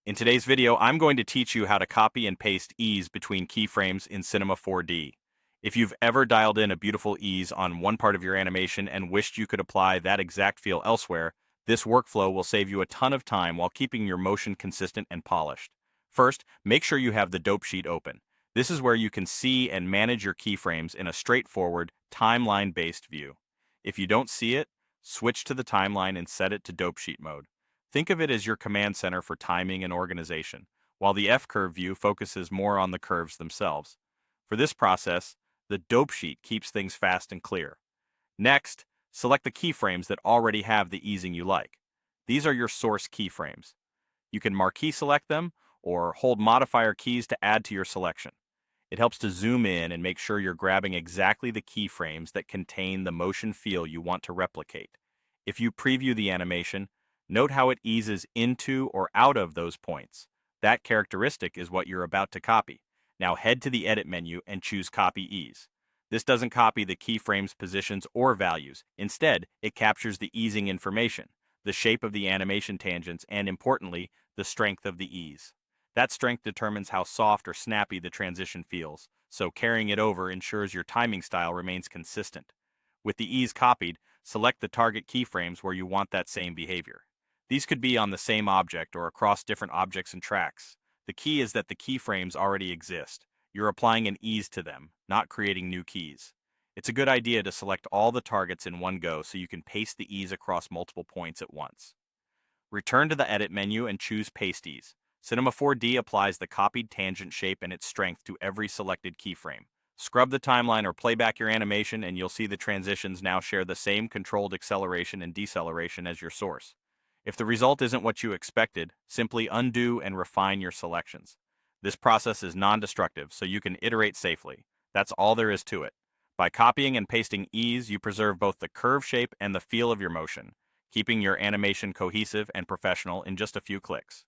In today's video, I'm going to teach you how to copy and paste ease between keyframes in Cinema 4D. If you've ever dialed in a beautiful ease on one part of your animation and wished you could apply that exact feel elsewhere, this workflow will save you a ton of time while keeping your motion consistent and polished. First, make sure you have the dope sheet open. This is where you can see and manage your keyframes in a straightforward, timeline-based view. If you don't see it, switch to the timeline and set it to dope sheet mode. Think of it as your command center for timing and organization, while the F-curve view focuses more on the curves themselves. For this process, the dope sheet keeps things fast and clear. Next, select the keyframes that already have the easing you like. These are your source keyframes. You can marquee select them or hold modifier keys to add to your selection. It helps to zoom in and make sure you're grabbing exactly the keyframes that contain the motion feel you want to replicate. If you preview the animation, note how it eases into or out of those points. That characteristic is what you're about to copy. Now head to the Edit menu and choose Copy Ease. This doesn't copy the keyframe's positions or values. Instead, it captures the easing information, the shape of the animation tangents, and importantly, the strength of the ease. That strength determines how soft or snappy the transition feels, so carrying it over ensures your timing style remains consistent. With the ease copied, select the target keyframes where you want that same behavior. These could be on the same object or across different objects and tracks. The key is that the keyframes already exist. You're applying an ease to them, not creating new keys. It's a good idea to select all the targets in one go so you can paste the ease across multiple points at once. Return to the Edit menu and choose Paste Ease. Cinema 4D applies the copied tangent shape and its strength to every selected keyframe. Scrub the timeline or play back your animation and you'll see the transitions now share the same controlled acceleration and deceleration as your source. If the result isn't what you expected, simply undo and refine your selections. This process is non-destructive, so you can iterate safely. That's all there is to it. By copying and pasting ease, you preserve both the curve shape and the feel of your motion, keeping your animation cohesive and professional in just a few clicks.